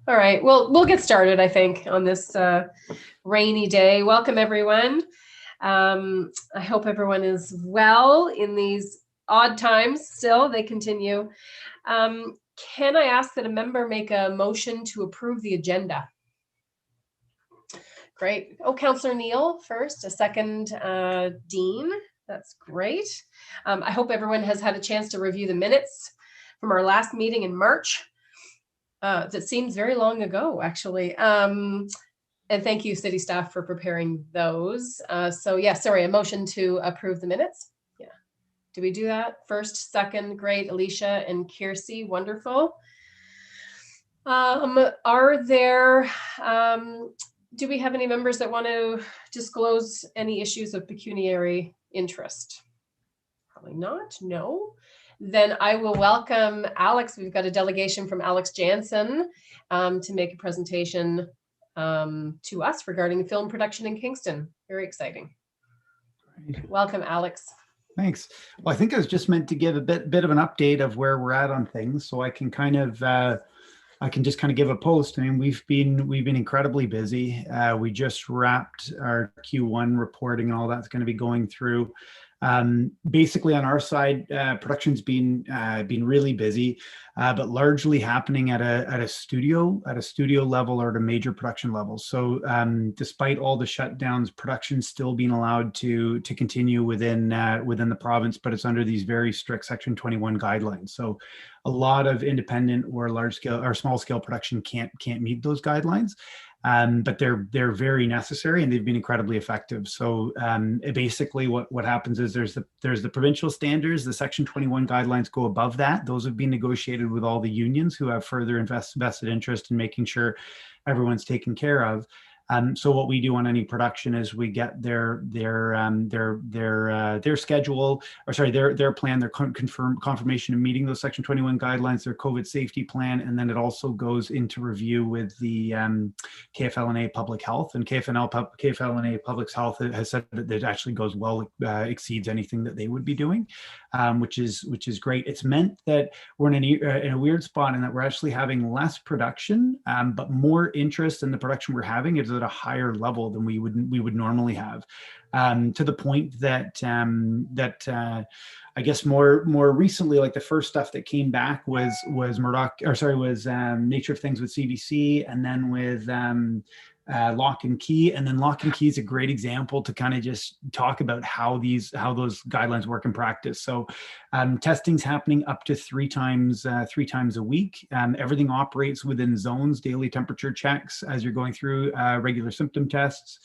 All right, well, we'll get started, I think, on this rainy day. Welcome, everyone. I hope everyone is well in these odd times still. They continue. Can I ask that a member make a motion to approve the agenda? Great. Oh, Councillor Neal first, a second, Dean. That's great. I hope everyone has had a chance to review the minutes from our last meeting in March. That seems very long ago, actually. And thank you, city staff, for preparing those. A motion to approve the minutes. Yeah. Do we do that? First, second, great. Alicia and Kiersey, wonderful. Are there, do we have any members that want to disclose any issues of pecuniary interest? Probably not, no. Then I will welcome Alex. We've got a delegation from Alex Jansen to make a presentation to us regarding film production in Kingston. Very exciting. Right. Welcome, Alex. Thanks. Well, I think I was just meant to give a bit of an update of where we're at on things, so I can kind of just give a post. I mean, we've been incredibly busy. We just wrapped our Q1 reporting, and all that's going to be going through. Basically, on our side, production's been really busy, but largely happening at a studio level or at a major production level. So, despite all the shutdowns, production's still being allowed to continue within the province, but it's under these very strict Section 21 guidelines. So, a lot of independent or large scale or small scale production can't meet those guidelines. But they're very necessary, and they've been incredibly effective. So basically what happens is there's the provincial standards, the Section 21 guidelines go above that. Those have been negotiated with all the unions who have further vested interest in making sure everyone's taken care of. So what we do on any production is we get their schedule, or sorry, their plan, their confirmation of meeting those Section 21 guidelines, their COVID safety plan, and then it also goes into review with the KFLNA Public Health, and KFLNA Public Health has said that it actually goes well, exceeds anything that they would be doing, which is great. It's meant that we're in a weird spot in that we're actually having less production, but more interest in the production we're having is at a higher level than we would normally have, to the point that I guess more recently, like the first stuff that came back was Nature of Things with CBC, and then with Lock and Key. And then Lock and Key is a great example to kind of just talk about how those guidelines work in practice. So testing's happening up to three times a week. Everything operates within zones, daily temperature checks as you're going through regular symptom tests.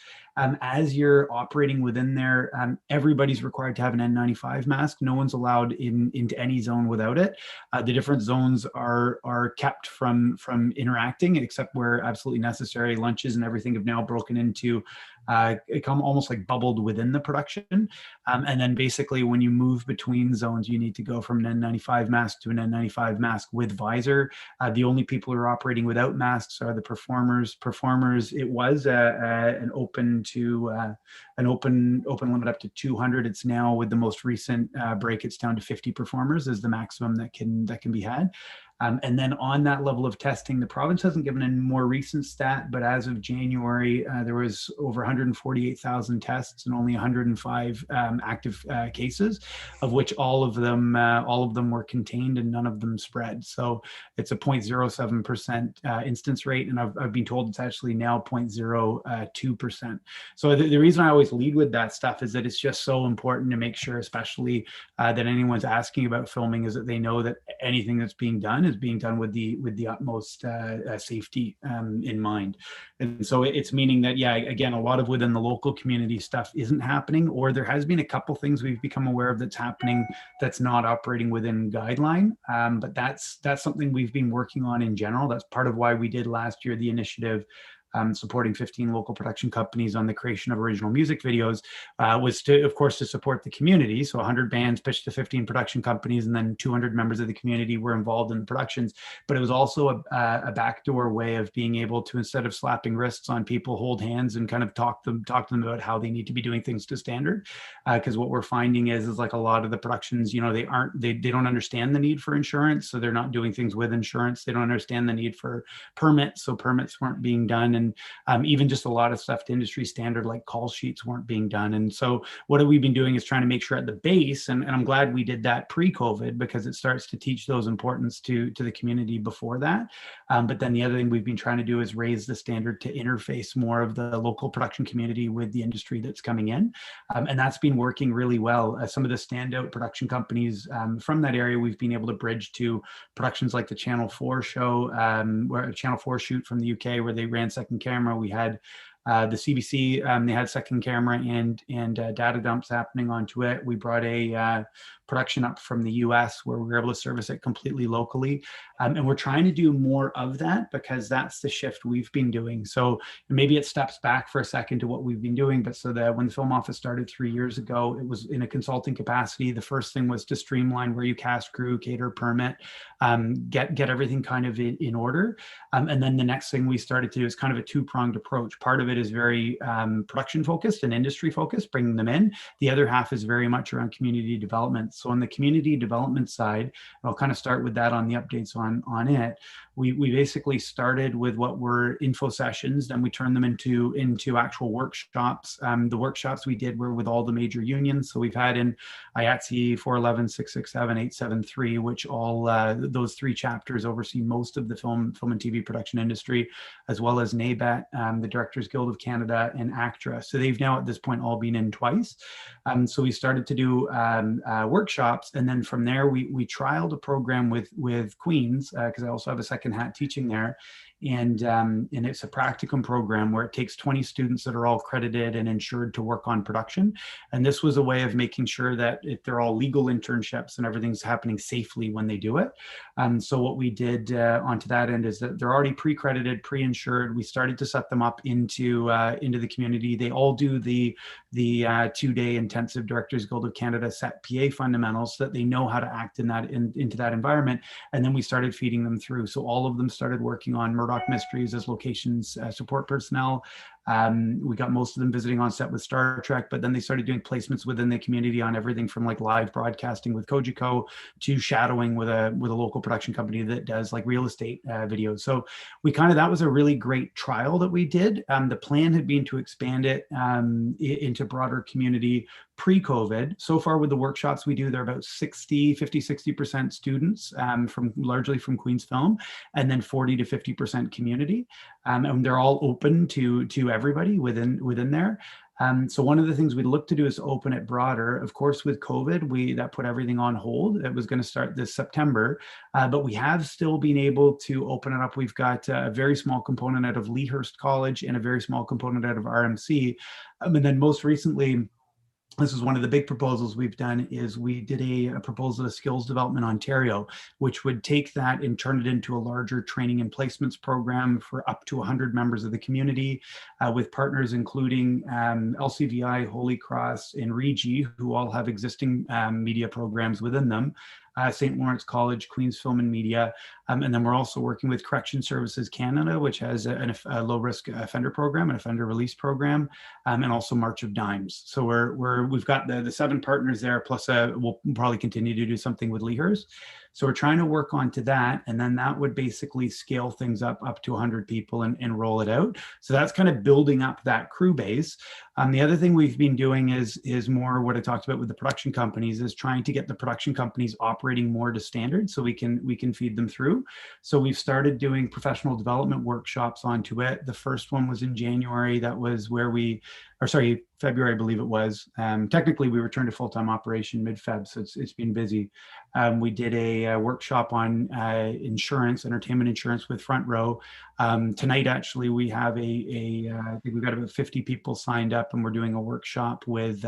As you're operating within there, everybody's required to have an N95 mask. No one's allowed into any zone without it. The different zones are kept from interacting, except where absolutely necessary. Lunches and everything have now broken into almost like bubbled within the production. And then basically when you move between zones, you need to go from an N95 mask to an N95 mask with visor. The only people who are operating without masks are the performers. It was an open limit up to 200. It's now, with the most recent break, it's down to 50 performers is the maximum that can be had. And then on that level of testing, the province hasn't given a more recent stat, but as of January, there was over 148,000 tests and only 105 active cases, of which all of them were contained and none of them spread. So it's a 0.07% instance rate, and I've been told it's actually now 0.02%. So the reason I always lead with that stuff is that it's just so important to make sure, especially that anyone's asking about filming, is that they know that anything that's being done is being done with the utmost safety in mind. And so it's meaning that, yeah, again, a lot of within the local community stuff isn't happening, or there has been a couple things we've become aware of that's happening that's not operating within guideline. But that's something we've been working on in general. That's part of why we did last year the initiative supporting 15 local production companies on the creation of original music videos, was to, of course, to support the community. So 100 bands pitched to 15 production companies, and then 200 members of the community were involved in the productions. But it was also a backdoor way of being able to, instead of slapping wrists on people, hold hands and kind of talk to them about how they need to be doing things to standard. Because what we're finding is like a lot of the productions, they don't understand the need for insurance, so they're not doing things with insurance. They don't understand the need for permits, so permits weren't being done, and even just a lot of stuff to industry standard like call sheets weren't being done. And so what have we been doing is trying to make sure at the base, and I'm glad we did that pre-COVID, because it starts to teach those importance to the community before that. But then the other thing we've been trying to do is raise the standard to interface more of the local production community with the industry that's coming in. And that's been working really well. Some of the standout production companies from that area, we've been able to bridge to productions like the Channel 4 show, where Channel 4 shoot from the UK, where they ran second camera. We had the CBC, they had second camera and data dumps happening onto it. We brought a production up from the US where we were able to service it completely locally. And we're trying to do more of that, because that's the shift we've been doing. So maybe it steps back for a second to what we've been doing. But so that when the Film Office started 3 years ago, it was in a consulting capacity. The first thing was to streamline where you cast crew, cater, permit, get everything kind of in order. And then the next thing we started to do is kind of a two-pronged approach. Part of it is very production focused and industry focused, bringing them in. The other half is very much around community development. So on the community development side, and I'll kind of start with that on the updates on it. We basically started with what were info sessions, then we turned them into actual workshops. The workshops we did were with all the major unions. So we've had in IATSE 411, 667, 873, which all those three chapters oversee most of the film and TV production industry, as well as NABET, the Directors Guild of Canada, and ACTRA. So they've now at this point all been in twice. So we started to do workshops, and then from there we trialed a program with Queens, because I also have a second hat teaching there, and it's a practicum program where it takes 20 students that are all credited and insured to work on production. And this was a way of making sure that if they're all legal internships and everything's happening safely when they do it. So what we did onto that end is that they're already pre-credited, pre-insured. We started to set them up into the community. They all do the 2-day intensive Directors Guild of Canada set PA fundamentals, so that they know how to act into that environment. And then we started feeding them through. So all of them started working on Murdoch Mysteries as locations support personnel. We got most of them visiting on set with Star Trek, but then they started doing placements within the community on everything from like live broadcasting with Kojiko to shadowing with a local production company that does like real estate videos. So that was a really great trial that we did. The plan had been to expand it into broader community pre-COVID. So far with the workshops we do, they're about 60% students largely from Queen's Film, and then 40 to 50% community. And they're all open to everybody within there. So one of the things we look to do is open it broader. Of course, with COVID, that put everything on hold. It was going to start this September, but we have still been able to open it up. We've got a very small component out of Leahurst College and a very small component out of RMC. And then most recently, this is one of the big proposals we've done, is we did a proposal to Skills Development Ontario, which would take that and turn it into a larger training and placements program for up to 100 members of the community, with partners including LCVI, Holy Cross, and Regi, who all have existing media programs within them. St. Lawrence College, Queen's Film and Media. And then we're also working with Correction Services Canada, which has a low-risk offender program, an offender release program, and also March of Dimes. So we've got the 7 partners there, plus we'll probably continue to do something with Leahurst. So we're trying to work onto that, and then that would basically scale things up to 100 people and roll it out. So that's kind of building up that crew base. The other thing we've been doing is more what I talked about with the production companies, is trying to get the production companies operating more to standard, so we can feed them through. So we've started doing professional development workshops onto it. The first one was in January. That was where we or sorry, February, I believe it was. Technically, we returned to full-time operation mid-Feb, so it's been busy. We did a workshop on insurance, entertainment insurance with Front Row. Tonight, actually, we have I think we've got about 50 people signed up, and we're doing a workshop with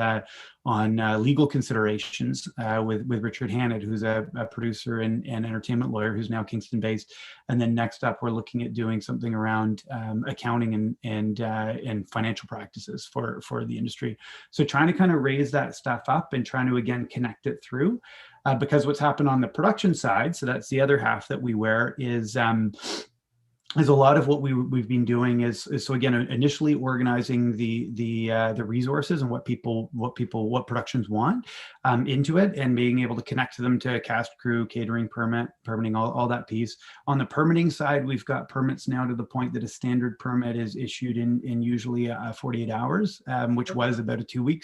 on legal considerations with Richard Hannett, who's a producer and entertainment lawyer who's now Kingston based. And then next up, we're looking at doing something around accounting and financial practices for the industry. So trying to kind of raise that stuff up and trying to, again, connect it through. Because what's happened on the production side, so that's the other half that we wear, is a lot of what we've been doing is so again, initially organizing the resources and what productions want into it, and being able to connect to them to cast, crew, catering, permitting, all that piece. On the permitting side, we've got permits now to the point that a standard permit is issued in usually 48 hours, which was about a two-week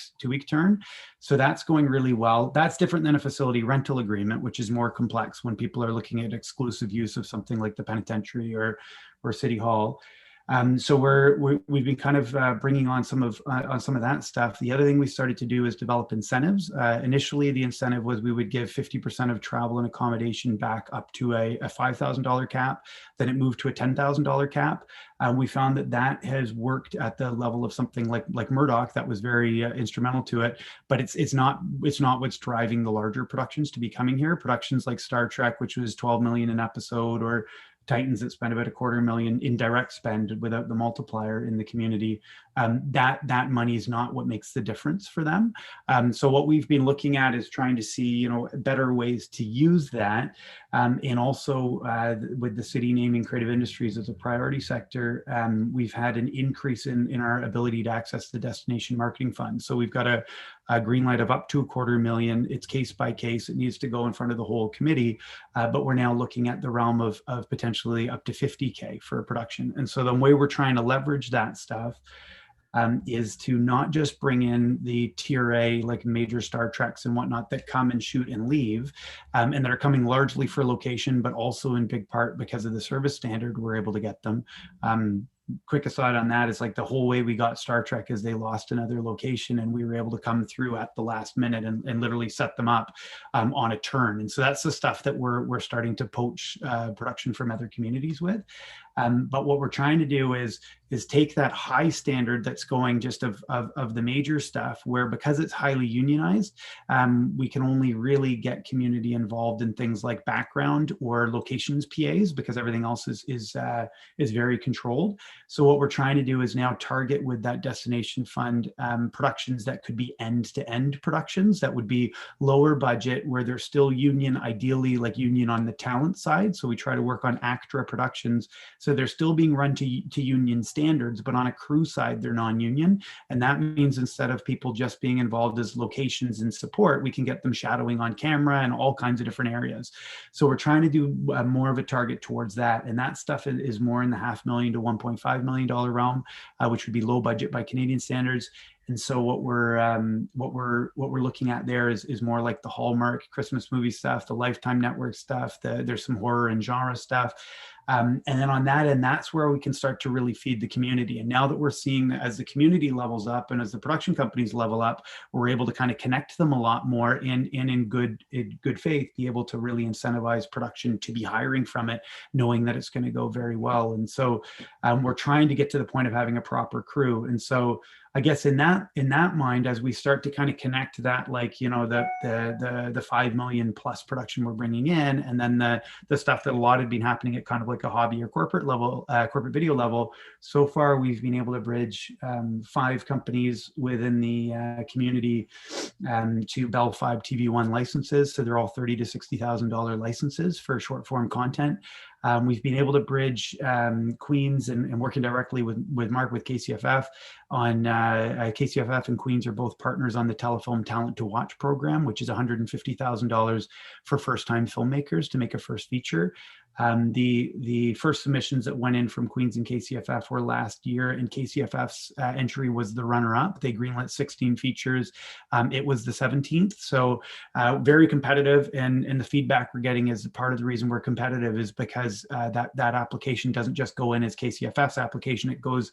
turn. So that's going really well. That's different than a facility rental agreement, which is more complex when people are looking at exclusive use of something like the penitentiary or City Hall. So we've been kind of bringing on some of that stuff. The other thing we started to do is develop incentives. Initially, the incentive was we would give 50% of travel and accommodation back up to a $5,000 cap. Then it moved to a $10,000 cap. We found that has worked at the level of something like Murdoch. That was very instrumental to it. But it's not what's driving the larger productions to be coming here. Productions like Star Trek, which was 12 million an episode, or Titans that spent about $250,000 in direct spend without the multiplier in the community. That money is not what makes the difference for them. So what we've been looking at is trying to see, better ways to use that. And also with the city naming creative industries as a priority sector, we've had an increase in our ability to access the destination marketing fund. So we've got a green light of up to $250,000. It's case by case. It needs to go in front of the whole committee, but we're now looking at the realm of potentially up to 50K for a production. And so the way we're trying to leverage that stuff is to not just bring in the tier A, like major Star Treks and whatnot that come and shoot and leave, and that are coming largely for location, but also in big part because of the service standard, we're able to get them. Quick aside on that is like the whole way we got Star Trek is they lost another location, and we were able to come through at the last minute and literally set them up on a turn. And so that's the stuff that we're starting to poach production from other communities with. But what we're trying to do is take that high standard that's going just of the major stuff, where because it's highly unionized, we can only really get community involved in things like background or locations PAs, because everything else is very controlled. So what we're trying to do is now target with that destination fund productions that could be end-to-end productions that would be lower budget, where they're still union, ideally like union on the talent side. So we try to work on ACTRA productions. So they're still being run to union standards, but on a crew side, they're non-union. And that means instead of people just being involved as locations and support, we can get them shadowing on camera and all kinds of different areas. So we're trying to do more of a target towards that. And that stuff is more in the $500,000 to $1.5 million realm, which would be low budget by Canadian standards. And so what we're looking at there is more like the Hallmark Christmas movie stuff, the Lifetime Network stuff. There's some horror and genre stuff. And then on that end, that's where we can start to really feed the community. And now that we're seeing that as the community levels up and as the production companies level up, we're able to kind of connect them a lot more and in good faith, be able to really incentivize production to be hiring from it, knowing that it's going to go very well. And so we're trying to get to the point of having a proper crew. And so I guess in that mind, as we start to kind of connect that, like, the 5 million plus production we're bringing in, and then the stuff that a lot had been happening at kind of like a hobby or corporate level, corporate video level. So far, we've been able to bridge 5 companies within the community to Bell 5 TV1 licenses. So they're all $30,000 to $60,000 licenses for short form content. We've been able to bridge Queens and working directly with Mark with KCFF on KCFF and Queens are both partners on the Telefilm Talent to Watch program, which is $150,000 for first-time filmmakers to make a first feature. The first submissions that went in from Queens and KCFF were last year, and KCFF's entry was the runner-up. They greenlit 16 features. It was the 17th, so very competitive. And the feedback we're getting is part of the reason we're competitive is because that application doesn't just go in as KCFF's application; it goes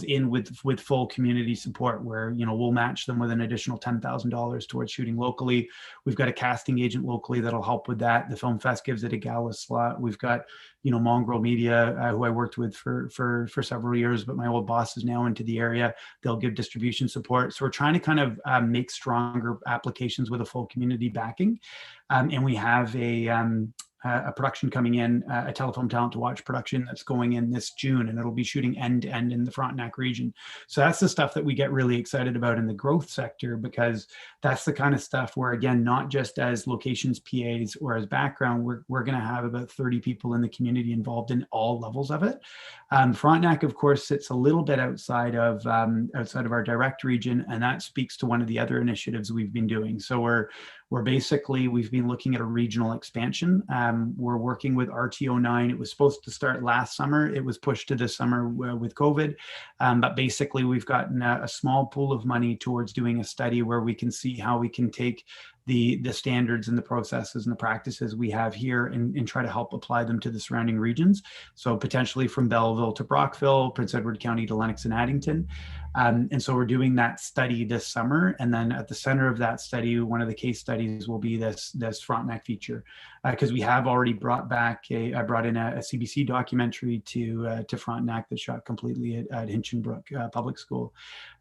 in with full community support, where we'll match them with an additional $10,000 towards shooting locally. We've got a casting agent locally that'll help with that. The Film Fest gives it a gala slot. We've got Mongrel Media, who I worked with for several years, but my old boss is now into the area. They'll give distribution support. So we're trying to kind of make stronger applications with a full community backing. And we have a production coming in, a Telefilm Talent to Watch production that's going in this June, and it'll be shooting end to end in the Frontenac region. So that's the stuff that we get really excited about in the growth sector, because that's the kind of stuff where, again, not just as locations PAs or as background, we're going to have about 30 people in the community involved in all levels of it. Frontenac, of course, sits a little bit outside of our direct region, and that speaks to one of the other initiatives we've been doing. So we've been looking at a regional expansion. We're working with RTO9. It was supposed to start last summer. It was pushed to this summer with COVID. But basically, we've gotten a small pool of money towards doing a study where we can see how we can take the standards and the processes and the practices we have here and try to help apply them to the surrounding regions. So potentially from Belleville to Brockville, Prince Edward County to Lennox and Addington. And so we're doing that study this summer. And then at the center of that study, one of the case studies will be this Frontenac feature, because we have already brought in a CBC documentary to Frontenac that shot completely at Hinchinbrook Public School.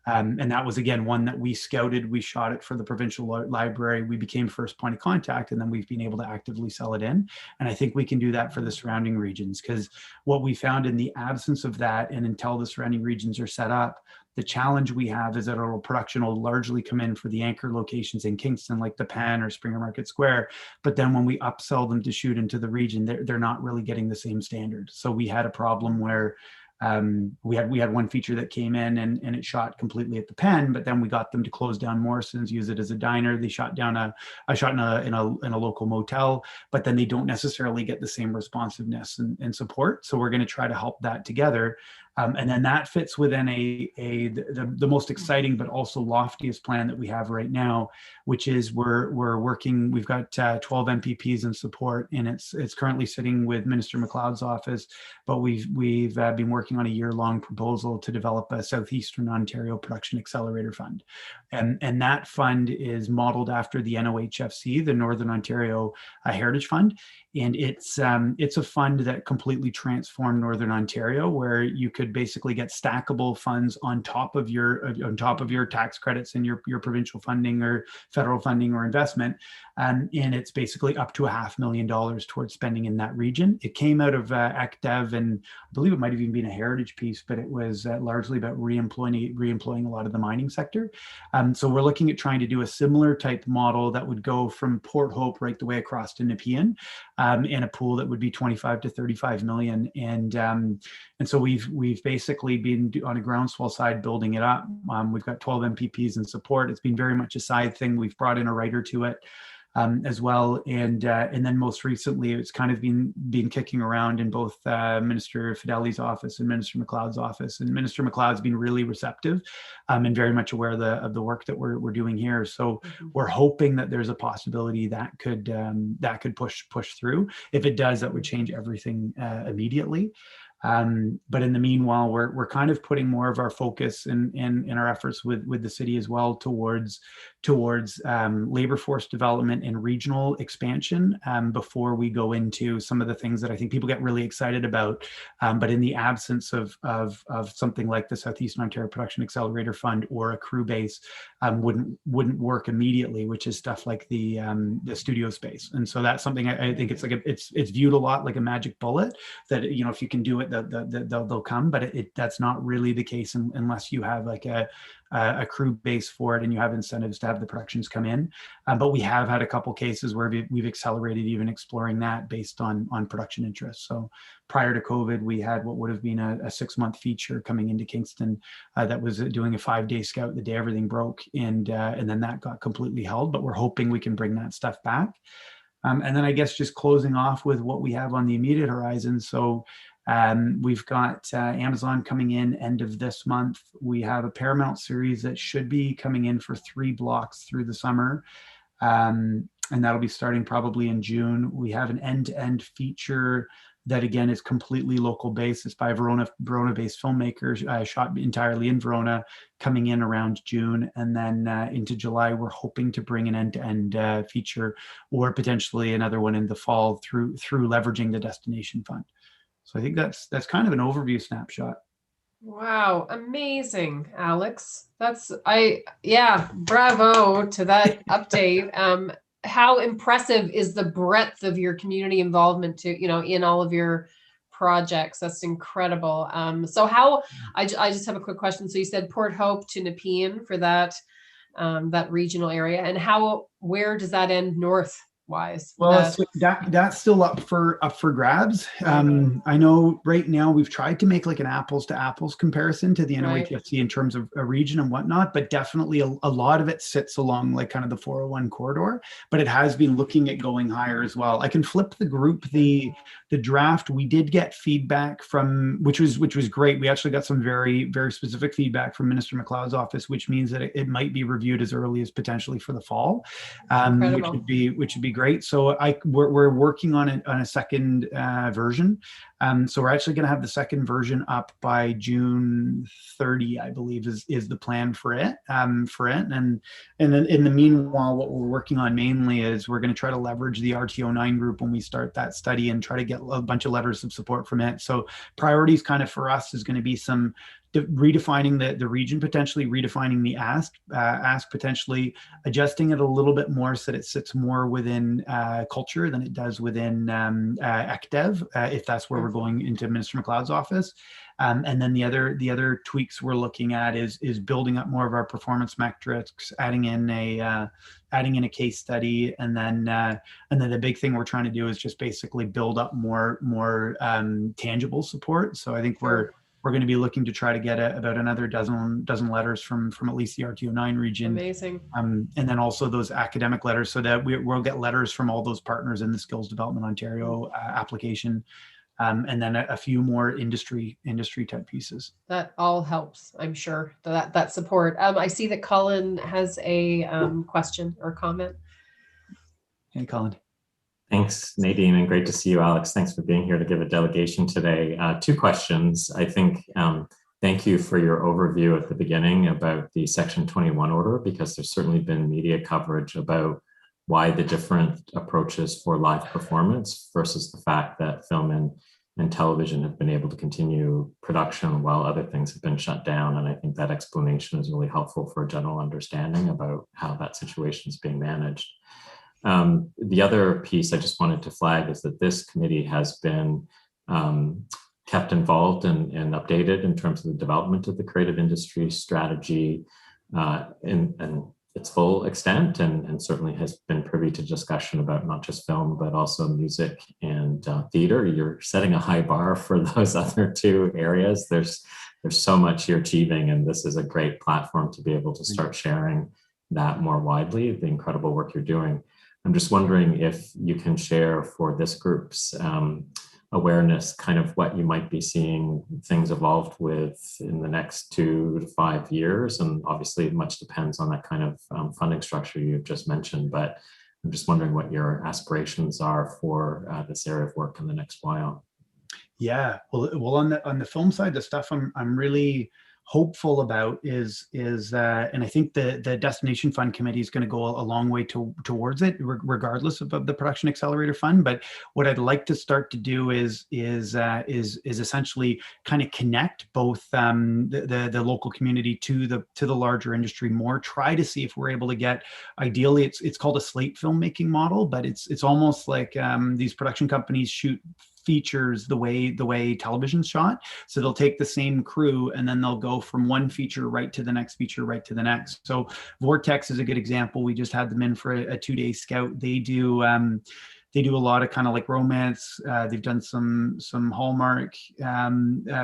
And that was, again, one that we scouted. We shot it for the provincial library. We became first point of contact, and then we've been able to actively sell it in. And I think we can do that for the surrounding regions, because what we found in the absence of that, and until the surrounding regions are set up, the challenge we have is that our production will largely come in for the anchor locations in Kingston, like the Pan or Springer Market Square. But then when we upsell them to shoot into the region, they're not really getting the same standard. So we had a problem where we had one feature that came in and it shot completely at the Pen, but then we got them to close down Morrison's, use it as a diner. They shot down I shot in a local motel, but then they don't necessarily get the same responsiveness and support. So we're going to try to help that together. And then that fits within the most exciting but also loftiest plan that we have right now, which is we're working. We've got 12 MPPs in support, and it's currently sitting with Minister McLeod's office. But we've been working on a year-long proposal to develop a Southeastern Ontario Production Accelerator Fund, and that fund is modeled after the NOHFC, the Northern Ontario Heritage Fund. And it's a fund that completely transformed Northern Ontario, where you could basically get stackable funds on top of your tax credits and your provincial funding or federal funding or investment. And it's basically up to $500,000 towards spending in that region. It came out of AcDev, and I believe it might have even been a heritage piece, but it was largely about reemploying a lot of the mining sector. So we're looking at trying to do a similar type model that would go from Port Hope right the way across to Nepean, in a pool that would be 25 to 35 million. And so we've basically been on a groundswell side building it up. We've got 12 MPPs in support. It's been very much a side thing. We've brought in a writer to it. As well, and then most recently, it's kind of been kicking around in both Minister Fideli's office and Minister McLeod's office. And Minister McLeod's been really receptive and very much aware of the work that we're doing here. So we're hoping that there's a possibility that could push through. If it does, that would change everything immediately. But in the meanwhile, we're kind of putting more of our focus in our efforts with the city as well towards labor force development and regional expansion before we go into some of the things that I think people get really excited about. But in the absence of something like the Southeastern Ontario Production Accelerator Fund or a crew base, wouldn't work immediately, which is stuff like the studio space. And so that's something I think it's viewed a lot like a magic bullet that, if you can do it, they'll come, but that's not really the case unless you have like a crew base for it and you have incentives to have the productions come in. But we have had a couple cases where we've accelerated even exploring that based on production interest. So prior to COVID, we had what would have been a 6-month feature coming into Kingston that was doing a 5-day scout the day everything broke, and then that got completely held. But we're hoping we can bring that stuff back. And then I guess just closing off with what we have on the immediate horizon. So we've got Amazon coming in end of this month. We have a Paramount series that should be coming in for 3 blocks through the summer. And that'll be starting probably in June. We have an end-to-end feature that again is completely local based. It's by Verona-based filmmakers, shot entirely in Verona, coming in around June. And then into July, we're hoping to bring an end-to-end feature, or potentially another one in the fall through leveraging the Destination Fund. So I think that's kind of an overview snapshot. Wow, amazing, Alex. Yeah, bravo to that update. How impressive is the breadth of your community involvement in all of your projects? That's incredible. So I just have a quick question. So you said Port Hope to Nepean for that regional area, and where does that end north wise? Well, so that's still up for grabs. I know right now we've tried to make like an apples to apples comparison to the NOHFC in terms of a region and whatnot, but definitely a lot of it sits along like kind of the 401 corridor, but it has been looking at going higher as well. I can flip the group, the draft. We did get feedback from, which was great. We actually got some very, very specific feedback from Minister McLeod's office, which means that it might be reviewed as early as potentially for the fall, which would be great. So we're working on a second version. So we're actually going to have the second version up by June 30, I believe, is the plan for it. And then in the meanwhile, what we're working on mainly is we're going to try to leverage the RTO9 group when we start that study and try to get a bunch of letters of support from it. So priorities kind of for us is going to be some redefining the region, potentially redefining the ask, potentially adjusting it a little bit more so that it sits more within culture than it does within ECDEV, if that's where we're going into Minister McLeod's office. And then the other tweaks we're looking at is building up more of our performance metrics, adding in a case study, and then the big thing we're trying to do is just basically build up more tangible support. So I think we're going to be looking to try to get about another dozen letters from at least the RTO9 region. Amazing. And then also those academic letters, so that we'll get letters from all those partners in the Skills Development Ontario application, and then a few more industry type pieces. That all helps, I'm sure, that support. I see that Colin has a question or comment. Hey, Colin. Thanks, Nadine, and great to see you, Alex. Thanks for being here to give a delegation today. 2 questions. I think, thank you for your overview at the beginning about the Section 21 order, because there's certainly been media coverage about why the different approaches for live performance versus the fact that film and television have been able to continue production while other things have been shut down. And I think that explanation is really helpful for a general understanding about how that situation is being managed. The other piece I just wanted to flag is that this committee has been kept involved and updated in terms of the development of the creative industry strategy in its full extent, and certainly has been privy to discussion about not just film, but also music and theater. You're setting a high bar for those other 2 areas. There's so much you're achieving, and this is a great platform to be able to start sharing that more widely, the incredible work you're doing. I'm just wondering if you can share for this group's awareness kind of what you might be seeing things evolved with in the next 2 to 5 years. And obviously much depends on that kind of funding structure you've just mentioned, but I'm just wondering what your aspirations are for this area of work in the next while. Yeah, well, on the film side, the stuff I'm really hopeful about is and I think the Destination Fund Committee is going to go a long way towards it, regardless of the Production Accelerator Fund. But what I'd like to start to do is essentially kind of connect both the local community to the larger industry more. Try to see if we're able to get, ideally, it's called a slate filmmaking model, but it's almost like these production companies shoot features the way television's shot. So they'll take the same crew and then they'll go from one feature right to the next feature, right to the next. So Vortex is a good example. We just had them in for a 2-day scout. They do a lot of kind of like romance. They've done some Hallmark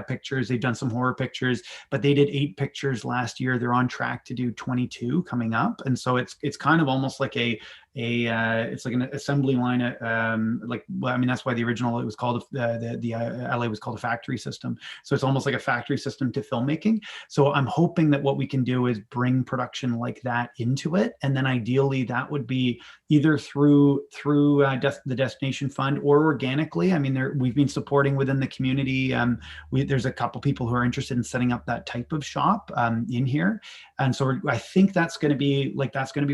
pictures. They've done some horror pictures, but they did 8 pictures last year. They're on track to do 22 coming up. And so it's kind of almost like a it's like an assembly line, well, I mean, that's why the original, it was called, the LA was called a factory system. So it's almost like a factory system to filmmaking. So I'm hoping that what we can do is bring production like that into it. And then ideally that would be either through the Destination Fund or organically. I mean, we've been supporting within the community. There's a couple people who are interested in setting up that type of shop in here. And so I think that's going to be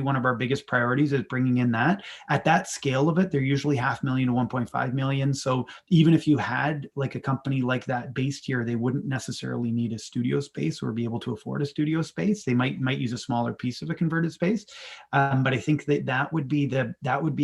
one of our biggest priorities, is bringing in that. At that scale of it, they're usually $500,000 to 1.5 million. So even if you had like a company like that based here, they wouldn't necessarily need a studio space or be able to afford a studio space. They might use a smaller piece of a converted space. But I think that would be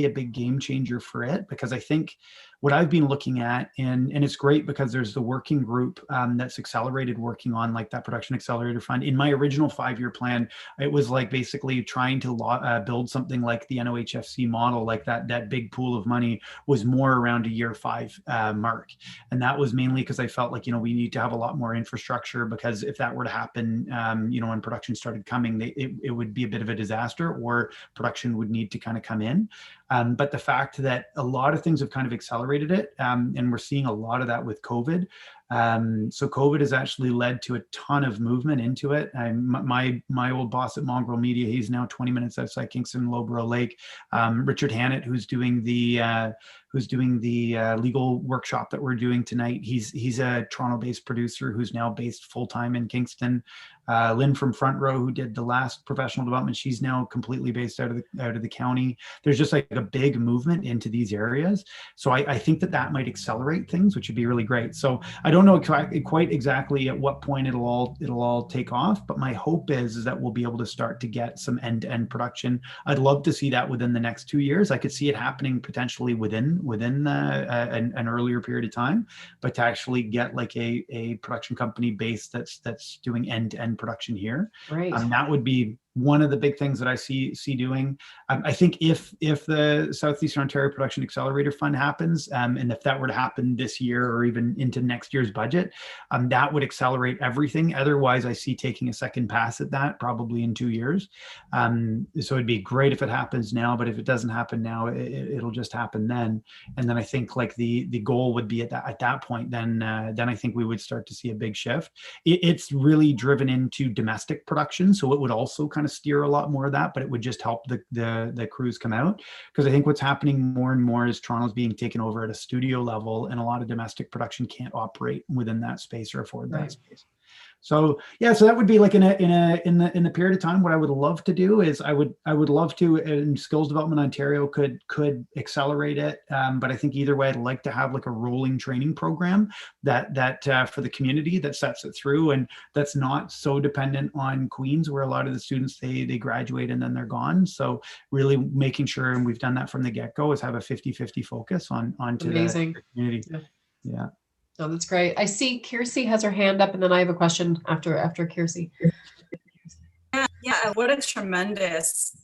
a big game changer for it, because I think what I've been looking at, and it's great because there's the working group that's Accelerated working on like that Production Accelerator Fund. In my original 5-year plan, it was like basically trying to build something like the NOHFC model, like that big pool of money was more around a year 5 mark. And that was mainly because I felt like, we need to have a lot more infrastructure, because if that were to happen, when production started coming, it would be a bit of a disaster, or production would need to kind of come in. But the fact that a lot of things have kind of accelerated it, and we're seeing a lot of that with COVID. So COVID has actually led to a ton of movement into it. My old boss at Mongrel Media, he's now 20 minutes outside Kingston, Lowborough Lake. Richard Hannett, who's doing the legal workshop that we're doing tonight. He's a Toronto-based producer who's now based full-time in Kingston. Lynn from Front Row, who did the last professional development, she's now completely based out of the county. There's just like a big movement into these areas. So I think that might accelerate things, which would be really great. So I don't know quite exactly at what point it'll all take off, but my hope is that we'll be able to start to get some end-to-end production. I'd love to see that within the next 2 years. I could see it happening potentially within an earlier period of time, but to actually get like a production company base that's doing end-to-end production here, Right. That would be one of the big things that I see doing. I think if the Southeastern Ontario Production Accelerator Fund happens, and if that were to happen this year or even into next year's budget, that would accelerate everything. Otherwise, I see taking a second pass at that probably in 2 years. So it'd be great if it happens now, but if it doesn't happen now, it'll just happen then. And then I think like the goal would be at that point, then I think we would start to see a big shift. It's really driven into domestic production, so it would also kind of steer a lot more of that, but it would just help the crews come out, because I think what's happening more and more is Toronto's being taken over at a studio level, and a lot of domestic production can't operate within that space or afford that space. So yeah, so that would be like in the period of time. What I would love to do is I would love to, and Skills Development Ontario could accelerate it. But I think either way, I'd like to have like a rolling training program that for the community that sets it through, and that's not so dependent on Queens, where a lot of the students they graduate and then they're gone. So really making sure, and we've done that from the get-go, is have a 50-50 focus onto the community. Yeah. Oh, that's great. I see Kiersey has her hand up, and then I have a question after Kiersey. Yeah, what a tremendous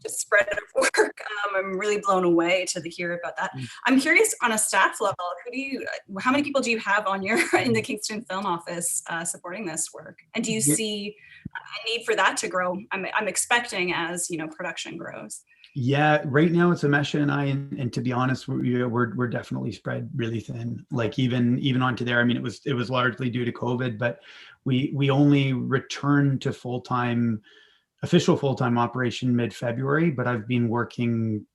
just spread of work. I'm really blown away to hear about that. I'm curious, on a staff level, how many people do you have in the Kingston Film Office supporting this work? And do you see a need for that to grow? I'm expecting as production grows. Yeah, right now it's Amesha and I, and to be honest, we're definitely spread really thin. Like even onto there. I mean, it was largely due to COVID, but we only returned to official full-time operation mid-February. But I've been working,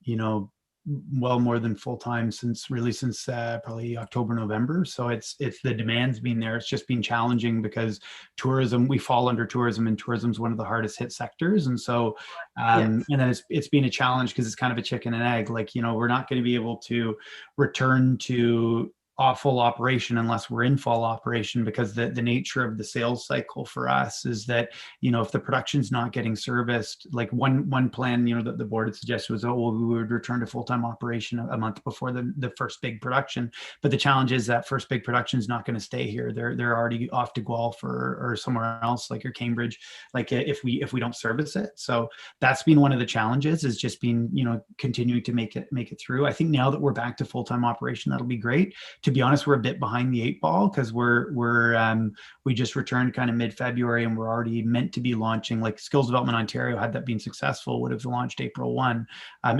well more than full-time since probably October, November. So it's the demand's been there. It's just been challenging because tourism, we fall under tourism, and tourism is one of the hardest hit sectors. And so and then it's been a challenge because it's kind of a chicken and egg. Like, we're not going to be able to return to full operation unless we're in full operation, because the nature of the sales cycle for us is that, if the production's not getting serviced, like one plan, that the board had suggested was, we would return to full-time operation a month before the first big production. But the challenge is that first big production is not going to stay here. They're already off to Guelph or somewhere else, like, or Cambridge, like if we don't service it. So that's been one of the challenges, is just been, continuing to make it through. I think now that we're back to full-time operation, that'll be great. to be honest, we're a bit behind the 8 ball because we just returned kind of mid-February, and we're already meant to be launching, like Skills Development Ontario, had that been successful, would have launched April 1.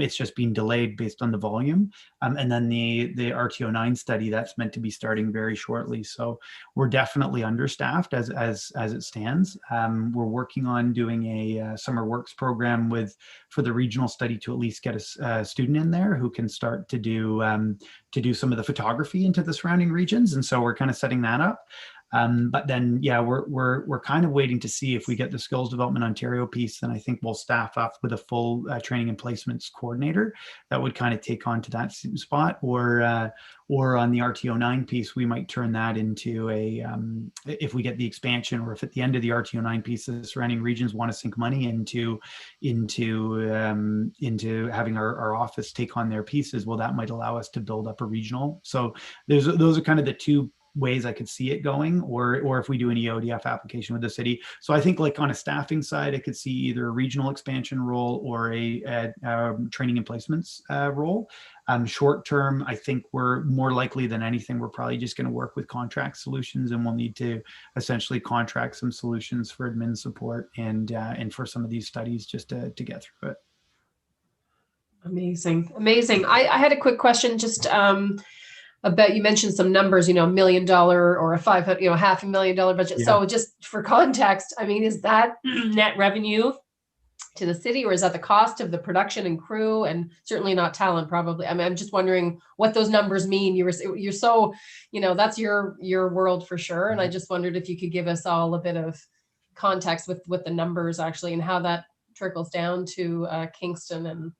It's just been delayed based on the volume. And then the RTO9 study, that's meant to be starting very shortly. So we're definitely understaffed as it stands. We're working on doing a summer works program for the regional study to at least get a student in there who can start to do some of the photography into the surrounding regions. And so we're kind of setting that up. But then, yeah, we're kind of waiting to see if we get the Skills Development Ontario piece. Then I think we'll staff up with a full training and placements coordinator that would kind of take on to that spot. Or on the RTO9 piece, we might turn that into if we get the expansion, or if at the end of the RTO9 piece, the surrounding regions want to sink money into having our office take on their pieces. Well, that might allow us to build up a regional. So those are kind of the two ways I could see it going, or if we do an EODF application with the city. So I think, like, on a staffing side, I could see either a regional expansion role or a training and placements role. Short term, I think we're more likely than anything, we're probably just going to work with contract solutions, and we'll need to essentially contract some solutions for admin support and for some of these studies just to get through it. Amazing. I had a quick question, just about, you mentioned some numbers, $1 million or a $500,000 budget. Yeah. So just for context, I mean, is that net revenue to the city, or is that the cost of the production and crew, and certainly not talent probably? I mean, I'm just wondering what those numbers mean. You're so, that's your world for sure. And I just wondered if you could give us all a bit of context with the numbers actually, and how that trickles down to Kingston. And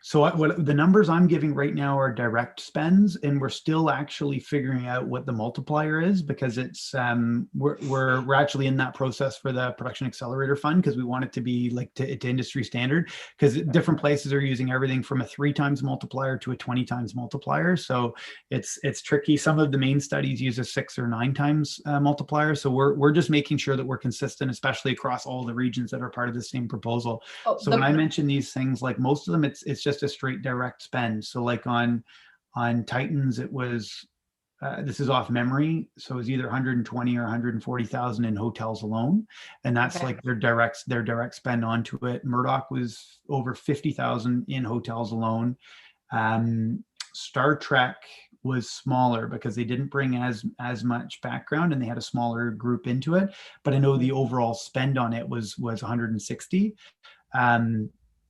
so what the numbers I'm giving right now are direct spends, and we're still actually figuring out what the multiplier is, because it's we're actually in that process for the Production Accelerator Fund, because we want it to be like to industry standard, because different places are using everything from a 3 times multiplier to a 20 times multiplier. So it's tricky. Some of the main studies use a 6 or 9 times multiplier. So we're just making sure that we're consistent, especially across all the regions that are part of the same proposal. So when I mention these things, like most of them, it's just a straight direct spend. So like on Titans, it was this is off memory, so it was either 120 or 140,000 in hotels alone, and that's like their direct spend onto it. Murdoch was over 50,000 in hotels alone. Star Trek was smaller because they didn't bring as much background, and they had a smaller group into it, but I know the overall spend on it was 160.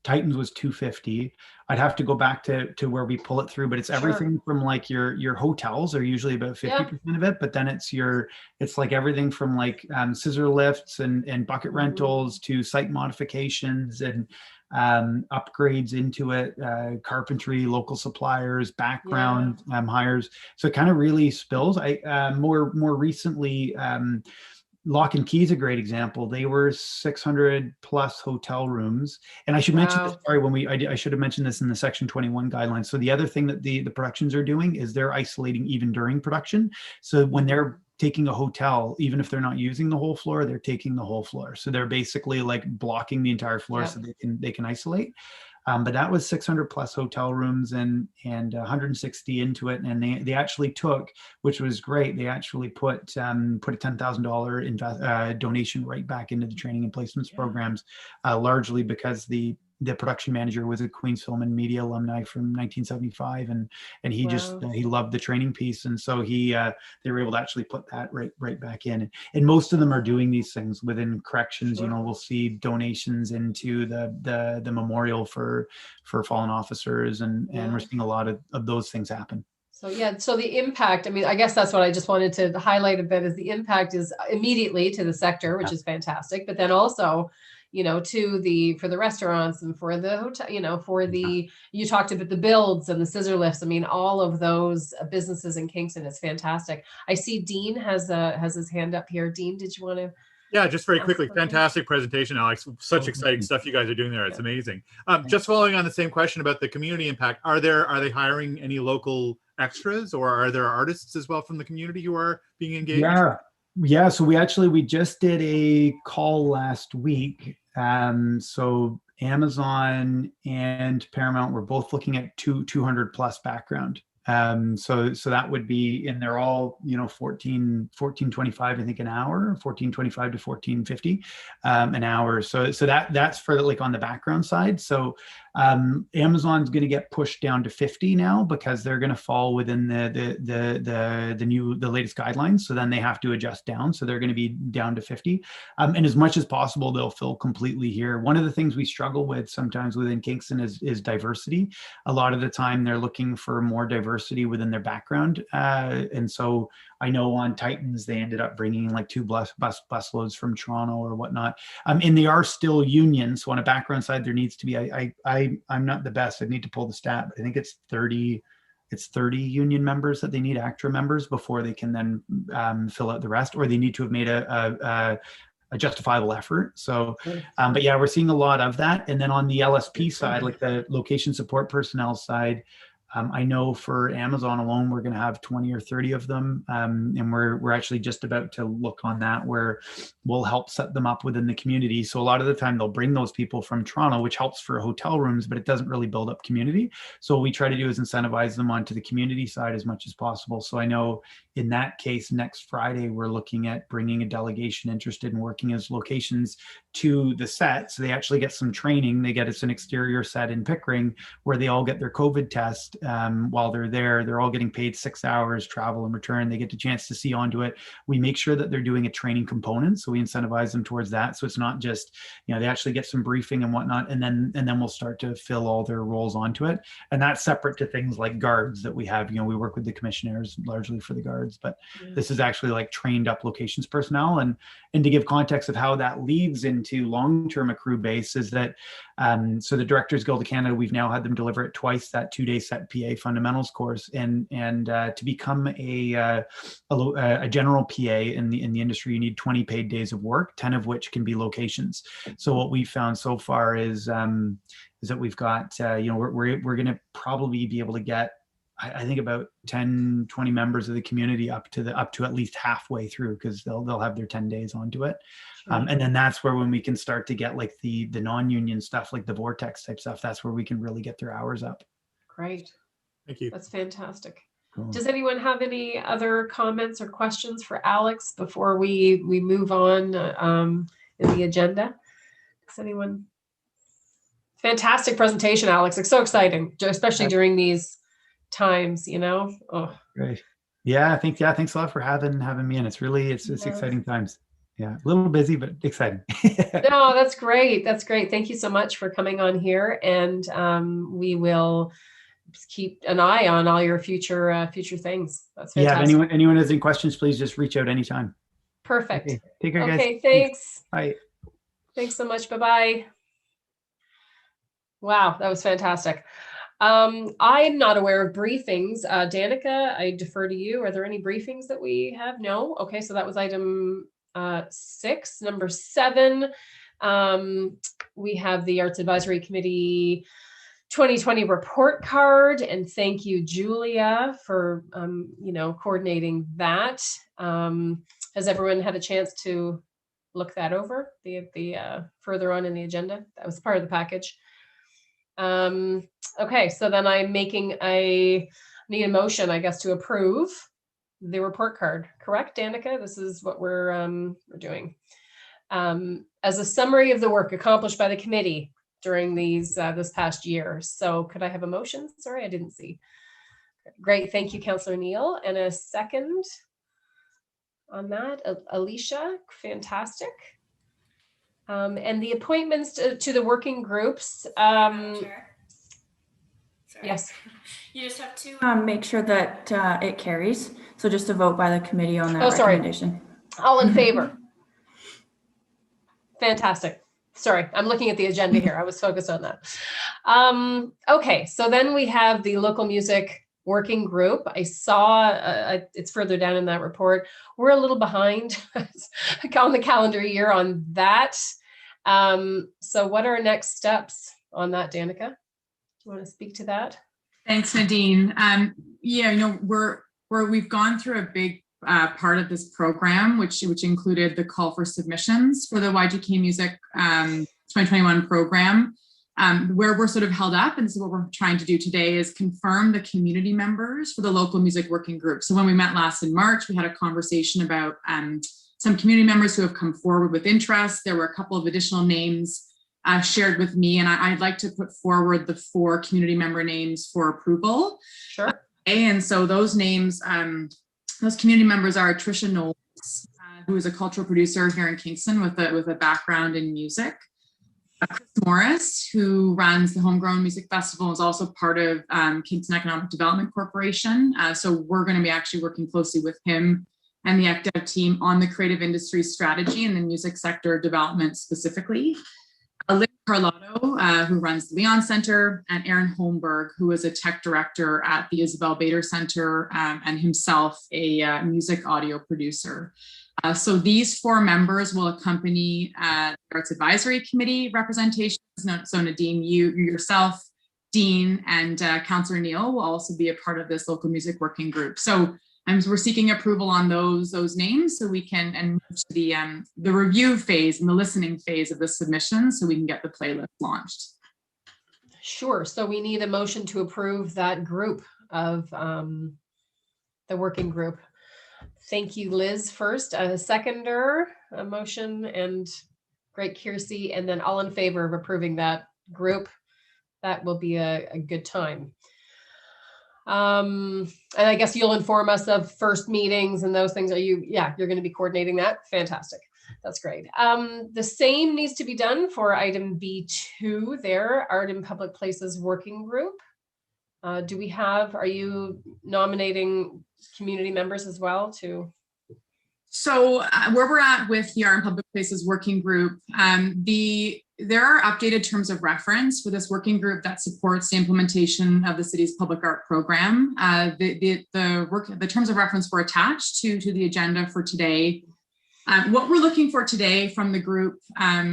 Titans was 250. I'd have to go back to where we pull it through, but it's everything from like your hotels are usually about 50% of it, but then it's like everything from like scissor lifts and bucket rentals to site modifications and upgrades into it, carpentry, local suppliers, background hires. So it kind of really spills. I more recently, Lock and Key is a great example. They were 600 plus hotel rooms. And I should mention this, sorry, I should have mentioned this in the Section 21 guidelines. So the other thing that the productions are doing is they're isolating even during production. So when they're taking a hotel, even if they're not using the whole floor, they're taking the whole floor. So they're basically like blocking the entire floor so they can isolate. But that was 600 plus hotel rooms and 160 into it, and they actually took, which was great. They actually put a $10,000 donation right back into the training and placements programs, largely because the production manager was a Queen's Film and Media alumni from 1975, and he just he loved the training piece, and so they were able to actually put that right back in. And most of them are doing these things within corrections. We'll see donations into the memorial for fallen officers, and we're seeing a lot of those things happen. So so the impact, I mean, I guess that's what I just wanted to highlight a bit, is the impact is immediately to the sector, which is fantastic, but then also for the restaurants and for the hotel, you talked about the builds and the scissor lifts. I mean, all of those businesses in Kingston is fantastic. I see Dean has his hand up here. Dean, did you want to? Yeah, just very quickly. Fantastic presentation, Alex. Such exciting stuff you guys are doing there. It's amazing. Just following on the same question about the community impact, are they hiring any local extras, or are there artists as well from the community who are being engaged? Yeah. So we just did a call last week. So Amazon and Paramount were both looking at 200 plus background. So that would be, and they're all, 14.25, I think, an hour, 14.25 to 14.50 an hour. So that's for like on the background side. So Amazon's going to get pushed down to 50 now because they're going to fall within the latest guidelines. So then they have to adjust down. So they're going to be down to 50. And as much as possible, they'll fill completely here. One of the things we struggle with sometimes within Kingston is diversity. A lot of the time they're looking for more diversity within their background. And so I know on Titans, they ended up bringing like 2 bus loads from Toronto or whatnot. And they are still union. So on a background side, there needs to be, I'm not the best. I need to pull the stat, but I think it's 30 union members that they need, ACTRA members, before they can then fill out the rest, or they need to have made a justifiable effort. So, but yeah, we're seeing a lot of that. And then on the LSP side, like the location support personnel side, I know for Amazon alone, we're going to have 20 or 30 of them. And we're actually just about to look on that, where we'll help set them up within the community. So a lot of the time they'll bring those people from Toronto, which helps for hotel rooms, but it doesn't really build up community. So what we try to do is incentivize them onto the community side as much as possible. So I know in that case, next Friday, we're looking at bringing a delegation interested in working as locations to the set. So they actually get some training. They get an exterior set in Pickering where they all get their COVID test while they're there. They're all getting paid 6 hours travel and return. They get a chance to see onto it. We make sure that they're doing a training component. So we incentivize them towards that. So it's not just, they actually get some briefing and whatnot, and then we'll start to fill all their roles onto it. And that's separate to things like guards that we have. We work with the commissioners largely for the guards, but this is actually like trained up locations personnel. And to give context of how that leads into long-term accrue base is that, so the Directors Guild of Canada, we've now had them deliver it twice, that 2-day set PA fundamentals course, and to become a general PA in the industry, you need 20 paid days of work, 10 of which can be locations. So what we found so far is that we've got, we're going to probably be able to get, I think, about 10, 20 members of the community up to at least halfway through, because they'll have their 10 days onto it. And then that's where, when we can start to get like the non-union stuff, like the Vortex type stuff, that's where we can really get their hours up. Great. Thank you. That's fantastic. Cool. Does anyone have any other comments or questions for Alex before we move on in the agenda? Does anyone? Fantastic presentation, Alex. It's so exciting, especially during these times, Oh, great. Yeah, thanks a lot for having me in. It's exciting times. Yeah, a little busy, but exciting. No, that's great. That's great. Thank you so much for coming on here, and we will keep an eye on all your future things. That's fantastic. Yeah, if anyone has any questions, please just reach out anytime. Perfect. Okay, take care, guys. Okay, thanks. Bye. Thanks so much. Bye-bye. Wow, that was fantastic. I'm not aware of briefings. Danica, I defer to you. Are there any briefings that we have? No? Okay, so that was item 6. Number 7, we have the Arts Advisory Committee 2020 report card, and thank you, Julia, for coordinating that. Has everyone had a chance to look that over? The further on in the agenda, that was part of the package. Okay, so then I'm making need a motion, I guess, to approve the report card. Correct, Danica? This is what we're doing. As a summary of the work accomplished by the committee during this past year. So could I have a motion? Sorry, I didn't see. Great, thank you, Councillor Neal. And a second on that, Alicia, fantastic. And the appointments to the working groups. Yes. You just have to make sure that it carries. So just to vote by the committee on that recommendation. All in favor? Fantastic. Sorry, I'm looking at the agenda here. I was focused on that. Okay, so then we have the local music working group. I saw it's further down in that report. We're a little behind on the calendar year on that. So what are next steps on that, Danica? Do you want to speak to that? Thanks, Nadine. We've gone through a big part of this program, which included the call for submissions for the YGK Music 2021 program. Where we're sort of held up, and this is what we're trying to do today, is confirm the community members for the local music working group. So when we met last in March, we had a conversation about some community members who have come forward with interest. There were a couple of additional names shared with me, and I'd like to put forward the 4 community member names for approval. Sure. And so those names, those community members are Tricia Knowles, who is a cultural producer here in Kingston with a background in music. Chris Morris, who runs the Homegrown Music Festival, is also part of Kingston Economic Development Corporation. So we're going to be actually working closely with him and the ECDEV team on the creative industry strategy and the music sector development specifically. Liz Carlotto, who runs the Leon Center, and Aaron Holmberg, who is a tech director at the Isabel Bader Center and himself a music audio producer. So these 4 members will accompany the Arts Advisory Committee representations. So Nadine, you yourself, Dean, and Councillor Neal will also be a part of this local music working group. So we're seeking approval on those names so we can move to the review phase and the listening phase of the submission so we can get the playlist launched. Sure. So we need a motion to approve that group of the working group. Thank you, Liz. First, a seconder, a motion, and great, Kiersey, and then all in favor of approving that group. That will be a good time. And I guess you'll inform us of first meetings and those things. You're going to be coordinating that. Fantastic. That's great. The same needs to be done for item B2 there, Art in Public Places Working Group. Are you nominating community members as well to? So where we're at with the Art in Public Places Working Group, there are updated terms of reference for this working group that supports the implementation of the city's public art program. The terms of reference were attached to the agenda for today. What we're looking for today from the group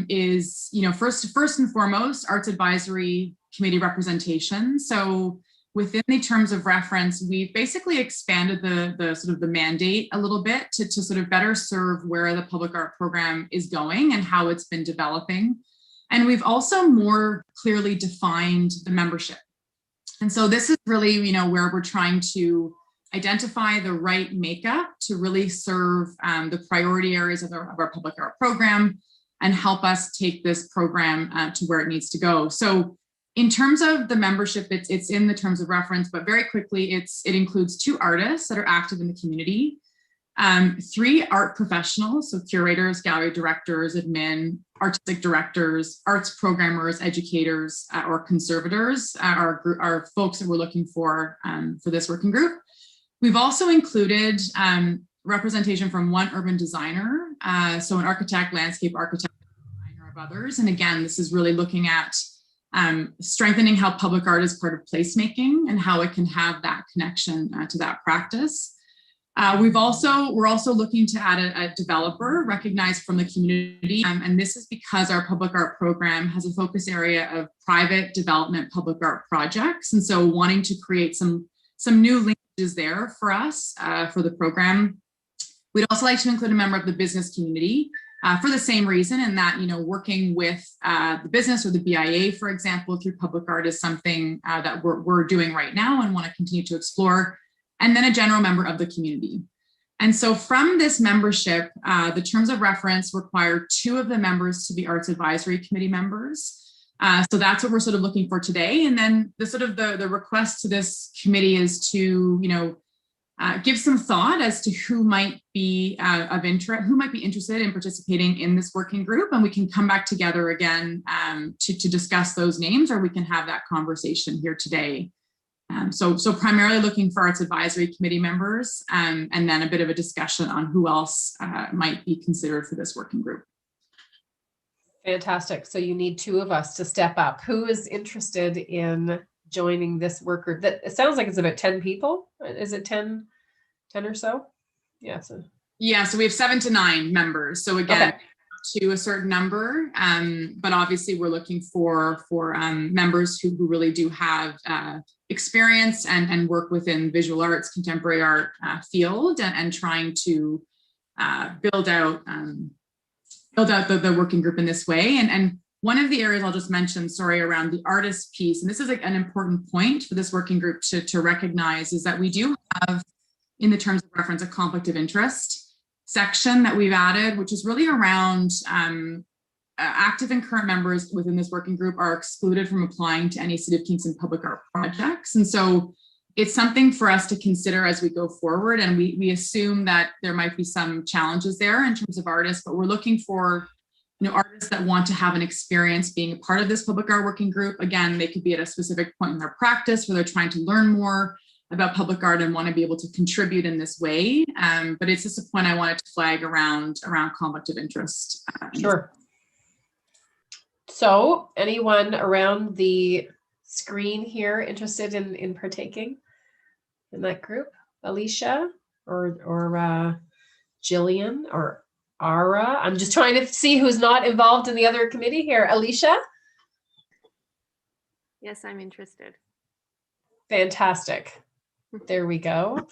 is, first and foremost, Arts Advisory Committee representation. So within the terms of reference, we've basically expanded the sort of the mandate a little bit to sort of better serve where the public art program is going and how it's been developing. And we've also more clearly defined the membership. And so this is really, where we're trying to identify the right makeup to really serve the priority areas of our public art program and help us take this program to where it needs to go. So in terms of the membership, it's in the terms of reference, but very quickly, it includes 2 artists that are active in the community, 3 art professionals, so curators, gallery directors, admin, artistic directors, arts programmers, educators, or conservators are folks that we're looking for this working group. We've also included representation from 1 urban designer, so an architect, landscape architect, designer of others. And again, this is really looking at strengthening how public art is part of placemaking and how it can have that connection to that practice. We're also looking to add a developer recognized from the community, and this is because our public art program has a focus area of private development public art projects, and so wanting to create some new linkages there for us for the program. We'd also like to include a member of the business community for the same reason, in that working with the business or the BIA, for example, through public art is something that we're doing right now and want to continue to explore. And then a general member of the community. And so from this membership, the terms of reference require 2 of the members to be Arts Advisory Committee members. So that's what we're sort of looking for today. And then the request to this committee is to, give some thought as to who might be interested in participating in this working group. And we can come back together again to discuss those names, or we can have that conversation here today. So primarily looking for Arts Advisory Committee members, and then a bit of a discussion on who else might be considered for this working group. Fantastic. So you need 2 of us to step up. Who is interested in joining this work group? It sounds like it's about 10 people. Is it 10 or so? Yeah. So we have 7 to 9 members. So again, okay, to a certain number, but obviously we're looking for members who really do have experience and work within visual arts, contemporary art field, and trying to build out the working group in this way. And one of the areas I'll just mention, sorry, around the artist piece, and this is an important point for this working group to recognize, is that we do have, in the terms of reference, a conflict of interest section that we've added, which is really around active and current members within this working group are excluded from applying to any City of Kingston public art projects. And so it's something for us to consider as we go forward. And we assume that there might be some challenges there in terms of artists, but we're looking for, you know, artists that want to have an experience being a part of this public art working group. Again, they could be at a specific point in their practice where they're trying to learn more about public art and want to be able to contribute in this way. But it's just a point I wanted to flag around conflict of interest. Sure. So anyone around the screen here interested in partaking in that group? Alicia or Jillian or Ara? I'm just trying to see who's not involved in the other committee here. Alicia? Yes, I'm interested. Fantastic. There we go.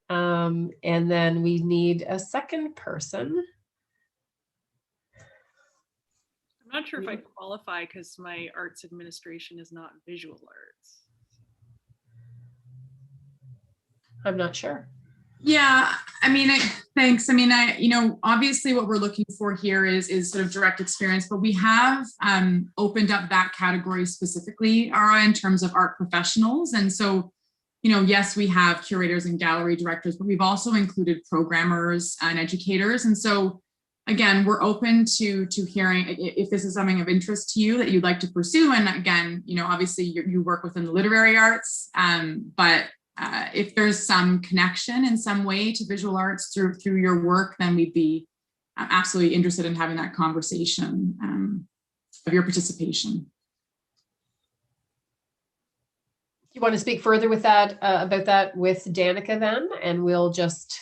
And then we need a second person. I'm not sure if I qualify because my arts administration is not visual arts. I'm not sure. Yeah, I mean, thanks. I mean, you know, obviously what we're looking for here is sort of direct experience, but we have opened up that category specifically, Ara, in terms of art professionals. And so, you know, yes, we have curators and gallery directors, but we've also included programmers and educators. And so, again, we're open to hearing if this is something of interest to you that you'd like to pursue. And again, you know, obviously you work within the literary arts, but if there's some connection in some way to visual arts through your work, then we'd be absolutely interested in having that conversation of your participation. You want to speak further with that about that with Danica then, and we'll just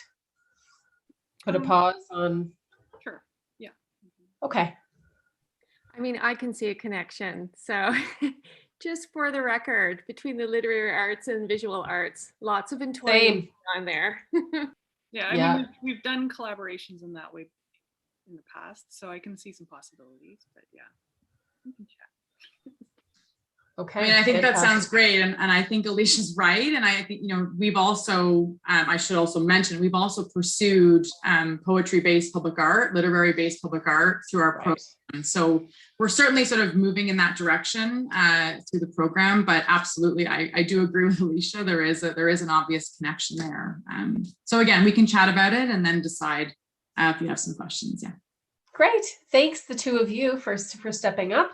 put a pause on. Sure. Yeah. Okay. I mean, I can see a connection. So just for the record, between the literary arts and visual arts, lots of entwinement on there. Yeah, I mean, we've done collaborations in that way in the past, so I can see some possibilities, but yeah, we can chat. Okay. I mean, I think that sounds great. And I think Alicia's right. And I think, you know, we've also, I should also mention, we've also pursued poetry-based public art, literary-based public art through our program. So we're certainly sort of moving in that direction through the program, but absolutely, I do agree with Alicia. There is an obvious connection there. So again, we can chat about it and then decide if you have some questions. Yeah. Great. Thanks, the two of you, for stepping up.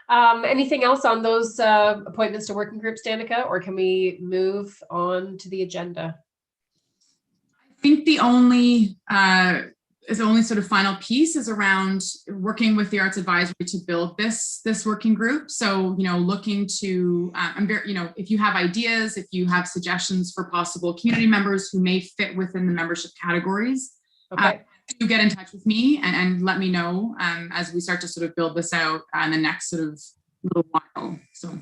Anything else on those appointments to working groups, Danica, or can we move on to the agenda? I think the only sort of final piece is around working with the Arts Advisory to build this working group. So, you know, looking to, you know, if you have ideas, if you have suggestions for possible community members who may fit within the membership categories, okay. Do get in touch with me and let me know as we start to sort of build this out in the next sort of little while. So,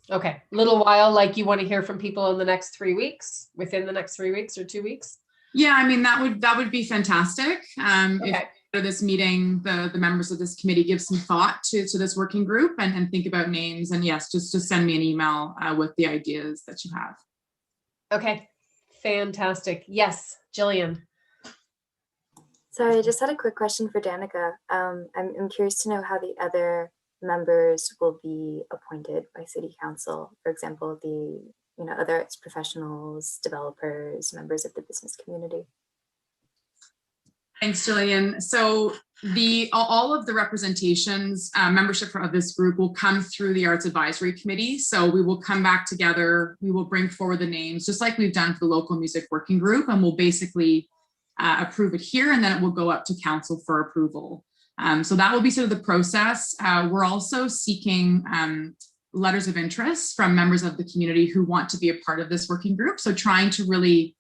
okay, little while, like you want to hear from people in the next 3 weeks, within the next 3 weeks or 2 weeks? Yeah, I mean, that would be fantastic. Okay. If after this meeting, the members of this committee give some thought to this working group and think about names, and yes, just send me an email with the ideas that you have. Okay, fantastic. Yes, Jillian. Sorry, I just had a quick question for Danica. I'm curious to know how the other members will be appointed by City Council. For example, the other arts professionals, developers, members of the business community. Thanks, Jillian. So all of the representations, membership of this group will come through the Arts Advisory Committee. So we will come back together. We will bring forward the names, just like we've done for the local music working group, and we'll basically approve it here, and then it will go up to council for approval. So that will be sort of the process. We're also seeking letters of interest from members of the community who want to be a part of this working group. So trying to really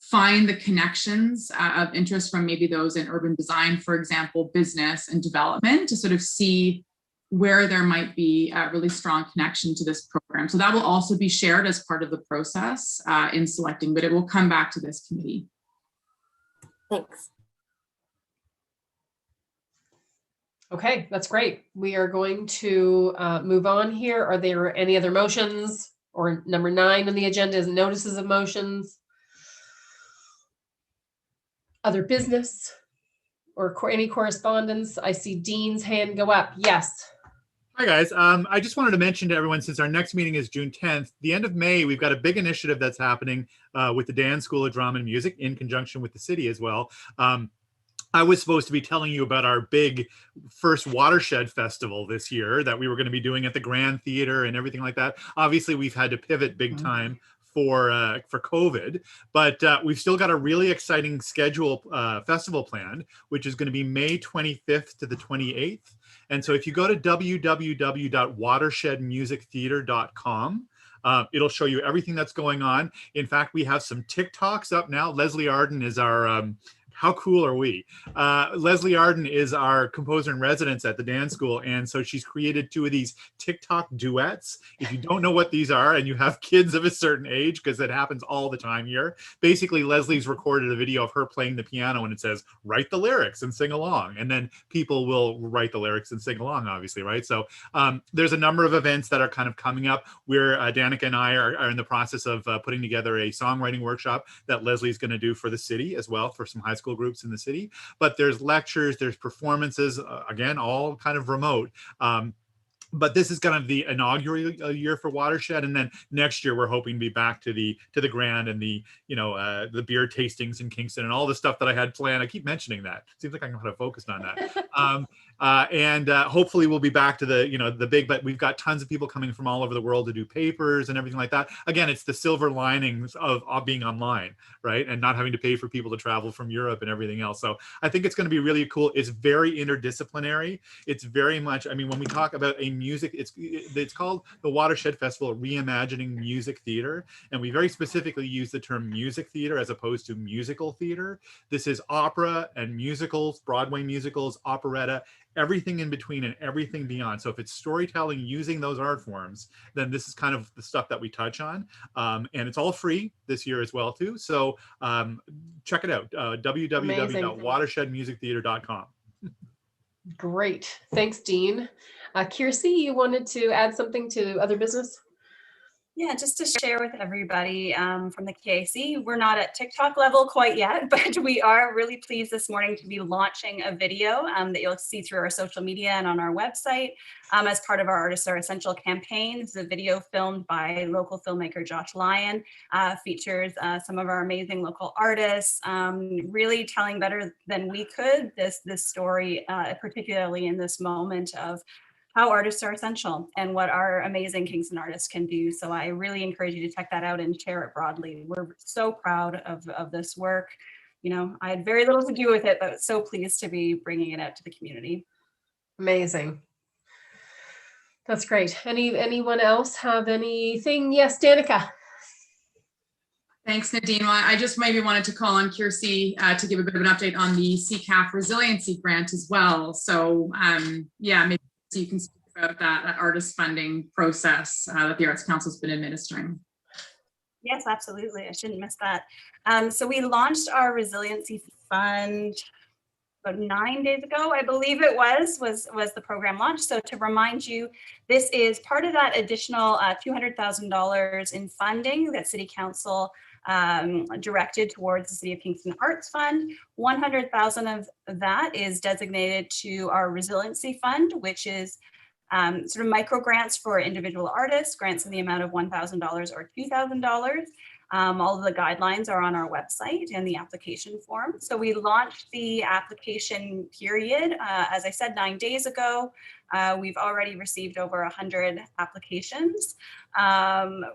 find the connections of interest from maybe those in urban design, for example, business and development, to sort of see where there might be a really strong connection to this program. So that will also be shared as part of the process in selecting, but it will come back to this committee. Thanks. Okay, that's great. We are going to move on here. Are there any other motions? Or number 9 on the agenda is notices of motions. Other business or any correspondence? I see Dean's hand go up. Yes. Hi guys. I just wanted to mention to everyone, since our next meeting is June 10th, the end of May, we've got a big initiative that's happening with the Dan School of Drama and Music in conjunction with the city as well. I was supposed to be telling you about our big first watershed festival this year that we were going to be doing at the Grand Theater and everything like that. Obviously, we've had to pivot big time for COVID, but we've still got a really exciting festival planned, which is going to be May 25th to the 28th. And so if you go to www.watershedmusictheater.com, it'll show you everything that's going on. In fact, we have some TikToks up now. Leslie Arden is our how cool are we? Leslie Arden is our composer in residence at the dance school. And so she's created 2 of these TikTok duets. If you don't know what these are and you have kids of a certain age, because it happens all the time here, basically Leslie's recorded a video of her playing the piano and it says, write the lyrics and sing along. And then people will write the lyrics and sing along, obviously, right? So there's a number of events that are kind of coming up where Danica and I are in the process of putting together a songwriting workshop that Leslie's going to do for the city as well, for some high school groups in the city. But there's lectures, there's performances, again, all kind of remote. But this is kind of the inaugural year for Watershed, and then next year we're hoping to be back to the Grand and the the beer tastings in Kingston and all the stuff that I had planned. I keep mentioning that. Seems like I'm kind of focused on that. And hopefully we'll be back to the big. But we've got tons of people coming from all over the world to do papers and everything like that. Again, it's the silver linings of being online, right, and not having to pay for people to travel from Europe and everything else. So I think it's going to be really cool. It's very interdisciplinary. It's very much. I mean, when we talk about a music, it's called the Watershed Festival Reimagining Music Theater, and we very specifically use the term music theater as opposed to musical theater. This is opera and musicals, Broadway musicals, operetta, everything in between and everything beyond. So if it's storytelling using those art forms, then this is kind of the stuff that we touch on, and it's all free this year as well too. So check it out, www.watershedmusictheater.com. Great. Thanks, Dean. Kiersey, you wanted to add something to other business? Yeah, just to share with everybody from the KAC, we're not at TikTok level quite yet, but we are really pleased this morning to be launching a video that you'll see through our social media and on our website as part of our Artists Are Essential campaign. This is a video filmed by local filmmaker Josh Lyon, features some of our amazing local artists, really telling better than we could this story, particularly in this moment of how artists are essential and what our amazing Kingston artists can do. So I really encourage you to check that out and share it broadly. We're so proud of this work. I had very little to do with it, but so pleased to be bringing it out to the community. Amazing. That's great. Anyone else have anything? Yes, Danica. Thanks, Nadine. Well, I just maybe wanted to call on Kiersey to give a bit of an update on the Ccaf Resiliency grant as well. So yeah, maybe so you can speak about that artist funding process that the Arts Council has been administering. Yes, absolutely. I shouldn't miss that. So we launched our Resiliency Fund about 9 days ago, I believe it was the program launch. So to remind you, this is part of that additional $200,000 in funding that City Council directed towards the City of Kingston Arts Fund. 100,000 of that is designated to our Resiliency Fund, which is sort of micro grants for individual artists, grants in the amount of $1,000 or $2,000. All of the guidelines are on our website and the application form. So we launched the application period, as I said, 9 days ago. We've already received over 100 applications,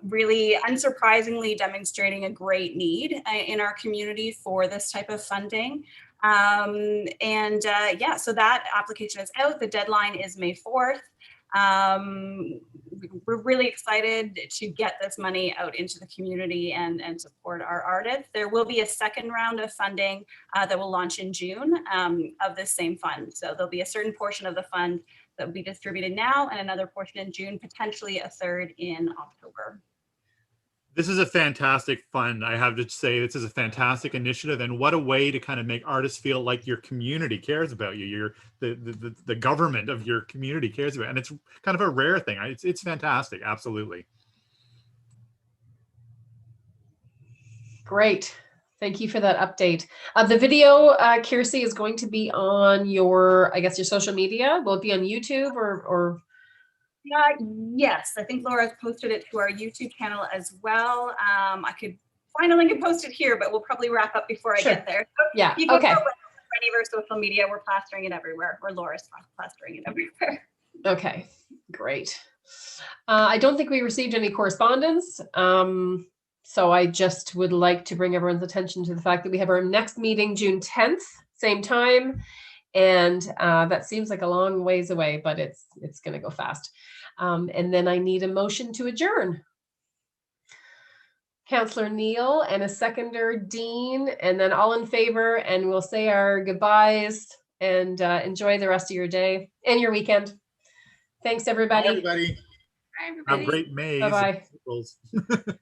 really unsurprisingly demonstrating a great need in our community for this type of funding. Yeah, so that application is out. The deadline is May 4th. We're really excited to get this money out into the community and support our artists. There will be a second round of funding that will launch in June of this same fund. So there'll be a certain portion of the fund that will be distributed now and another portion in June, potentially a third in October. This is a fantastic fund. I have to say, this is a fantastic initiative, and what a way to kind of make artists feel like your community cares about you. You're the government of your community cares about, and it's kind of a rare thing. It's fantastic. Absolutely. Great. Thank you for that update. The video, Kiersey, is going to be on your, I guess, your social media. Will it be on YouTube or? Yes, I think Laura's posted it to our YouTube channel as well. I could find a link and post it here, but we'll probably wrap up before I get there. So yeah. You can okay. go with any of our social media. We're plastering it everywhere, or Laura's plastering it everywhere. Okay, great. I don't think we received any correspondence. So I just would like to bring everyone's attention to the fact that we have our next meeting June 10th, same time. And that seems like a long ways away, but it's going to go fast. And then I need a motion to adjourn. Councillor Neal and a seconder, Dean, and then all in favor, and we'll say our goodbyes and enjoy the rest of your day and your weekend. Thanks, everybody. Bye, everybody. Bye, everybody. Have a great May. Bye-bye.